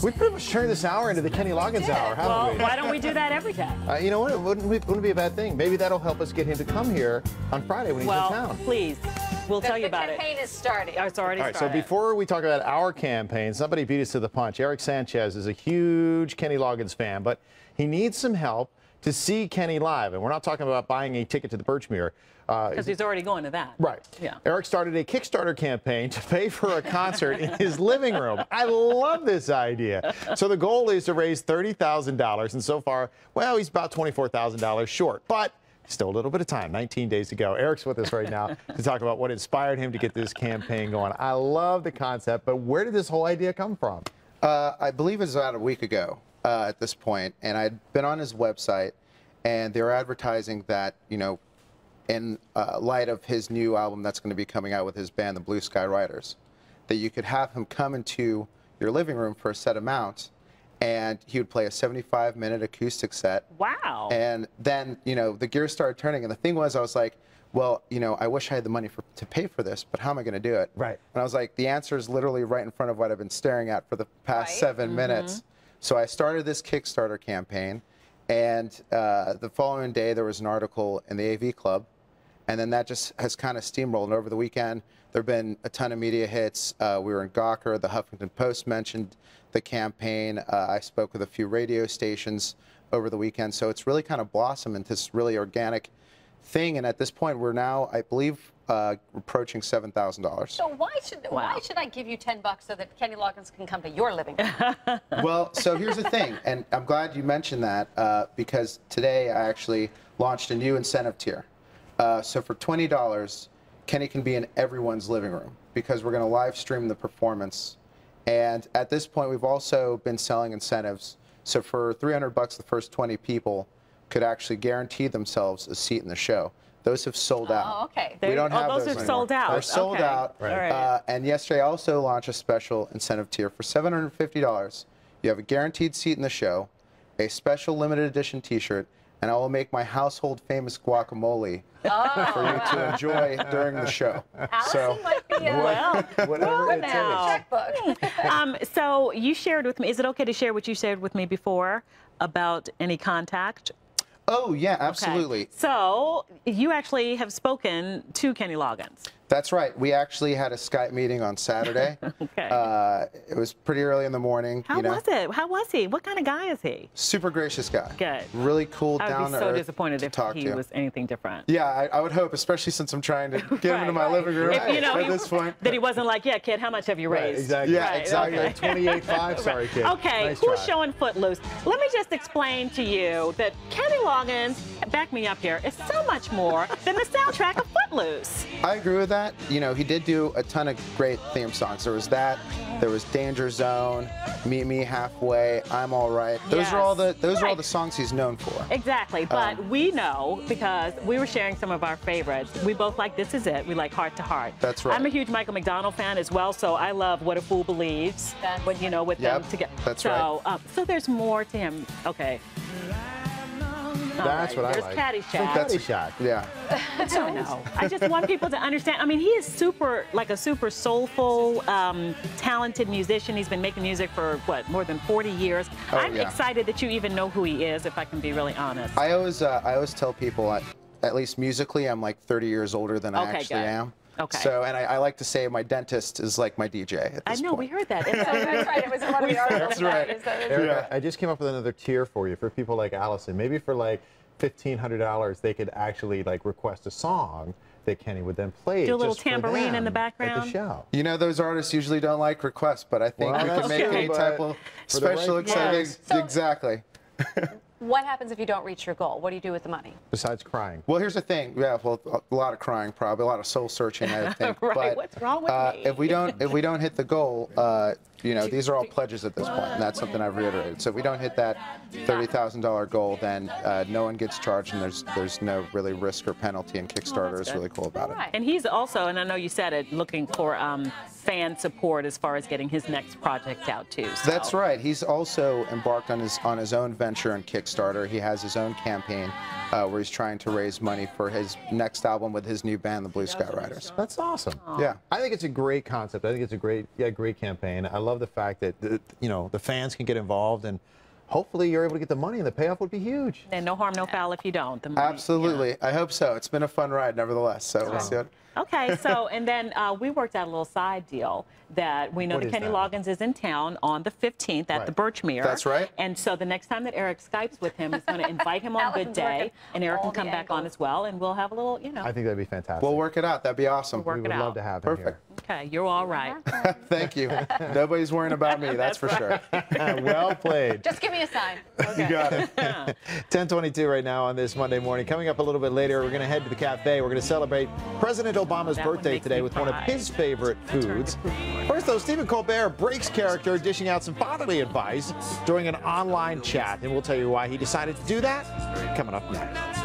We pretty much turned this hour into the Kenny Loggins hour, haven't we? Why don't we do that every day? You know what? It wouldn't be a bad thing. Maybe that'll help us get him to come here on Friday when he's in town. Well, please. We'll tell you about it. The campaign is starting. Oh, it's already started. All right, so before we talk about our campaign, somebody beat us to the punch. Erick Sanchez is a huge Kenny Loggins fan, but he needs some help to see Kenny live. And we're not talking about buying a ticket to the Birchmere. Because he's already going to that. Right. Yeah. Erick started a Kickstarter campaign to pay for a concert in his living room. I love this idea. So the goal is to raise $30,000, and so far, well, he's about $24,000 short. But still a little bit of time, 19 days to go. Erick's with us right now to talk about what inspired him to get this campaign going. I love the concept, but where did this whole idea come from? I believe it was about a week ago at this point, and I'd been on his website, and they were advertising that, you know, in light of his new album that's going to be coming out with his band, the Blue Sky Riders, that you could have him come into your living room for a set amount, and he would play a 75-minute acoustic set. Wow. And then, you know, the gears started turning, and the thing was, I was like, well, you know, I wish I had the money to pay for this, but how am I going to do it? Right. And I was like, the answer is literally right in front of what I've been staring at for the past 7 minutes. So I started this Kickstarter campaign, and the following day there was an article in the AV Club, and then that just has kind of steamrolled. And over the weekend, there have been a ton of media hits. We were in Gawker. The Huffington Post mentioned the campaign. I spoke with a few radio stations over the weekend. So it's really kind of blossomed into this really organic thing. And at this point, we're now, I believe, approaching $7,000. So why should I give you $10 so that Kenny Loggins can come to your living room? Well, so here's the thing, and I'm glad you mentioned that because today I actually launched a new incentive tier. So for $20, Kenny can be in everyone's living room because we're going to live stream the performance. And at this point, we've also been selling incentives. So for $300, the first 20 people could actually guarantee themselves a seat in the show. Those have sold out. Oh, okay. We don't have those those are anymore. sold out. They're sold out. Right. And yesterday I also launched a special incentive tier for $750. You have a guaranteed seat in the show, a special limited edition T-shirt, and I will make my household famous guacamole for you to enjoy during the show. Allison might be Whatever it takes. checkbook. So you shared with me, is it okay to share what you shared with me before about any contact? Oh, yeah, absolutely. Okay. So you actually have spoken to Kenny Loggins. That's right. We actually had a Skype meeting on Saturday. Okay. It was pretty early in the morning. How was it? How was he? What kind of guy is he? Super gracious guy. Good. Really cool, down to earth. I would be so disappointed if talk he to. was anything different. Yeah, I would hope, especially since I'm trying to get him into my living room If, you know, at this point. That he wasn't like, yeah, kid, how much have you raised? Exactly. Yeah, Right, exactly. okay. 28.5. Sorry, kid. Okay, Nice who's try. showing Footloose? Let me just explain to you that Kenny Loggins, back me up here, is so much more than the soundtrack of Footloose. I agree with that. You know, he did do a ton of great theme songs. There was that. There was Danger Zone, Meet Me Halfway, I'm All Right. Those Yes. are all the Right. songs he's known for. Exactly, but we know because we were sharing some of our favorites. We both like This Is It. We like Heart to Heart. That's right. I'm a huge Michael McDonald fan as well, so I love What a Fool Believes. When, you know, with them together. That's so, so there's more to him. Okay. That's what I There's like. Caddyshack. Caddyshack. Yeah. I don't know. I just want people to understand. I mean, he is super, like a super soulful, talented musician. He's been making music for, what, more than 40 years. Oh, I'm yeah. excited that you even know who he is, if I can be really honest. I always tell people, at least musically, I'm like 30 years older than I Okay, actually good. am. Okay. So, and I like to say my dentist is like my DJ at I this know, point. we heard that. That's right. It was in one of the articles. That's right. Eric, I just came up with another tier for you for people like Allison. Maybe for like $1,500, they could actually like request a song that Kenny would then play. Do a little just for tambourine in them the background? at the show. You know, those artists usually don't like requests, but I think Well, we that's can make true, any but type of for the right special exciting. price. So- Exactly. What happens if you don't reach your goal? What do you do with the money? Besides crying. Well, here's the thing. Yeah, well, a lot of crying, probably a lot of soul searching, I think. Right, But what's wrong with me? if we don't hit the goal, you know, these are all pledges at this point, and that's something I've reiterated. So if we don't hit that $30,000 goal, then no one gets charged, and there's no really risk or penalty. And Kickstarter is really cool about it. Right. And he's also, and I know you said it, looking for fan support as far as getting his next project out too. So. That's right. He's also embarked on his own venture on Kickstarter. He has his own campaign where he's trying to raise money for his next album with his new band, the Blue Sky Riders. That's awesome. Yeah. I think it's a great concept. I think it's a great campaign. I love love the fact that the fans can get involved, and hopefully you're able to get the money, and the payoff would be huge. And no harm, no foul if you don't. The money, Absolutely. I hope so. It's been a fun ride, nevertheless. So we'll see what. Okay, so, and then we worked out a little side deal that we know What that is Kenny that? Loggins is in town on the 15th at the Birchmere. That's right. And so the next time that Eric Skypes with him, he's going to invite him on Good Alan's Day, working and Eric can all come the back on angles. as well, and we'll have a little, I think that'd be fantastic. We'll work it out. That'd be awesome. We'll we work would it love out. to have him Perfect. Okay, you're all right. Thank you. Nobody's worrying about me, that's for sure. here. Well played. Just give me a sign. You got it. 10:22 right now on this Monday morning. Coming up a little bit later, we're going to head to the cafe. We're going to celebrate President Obama's That one birthday makes today me with one of cry. his favorite foods. First, though, Stephen Colbert breaks character, dishing out some fatherly advice during an online chat. And we'll tell you why he decided to do that coming up next.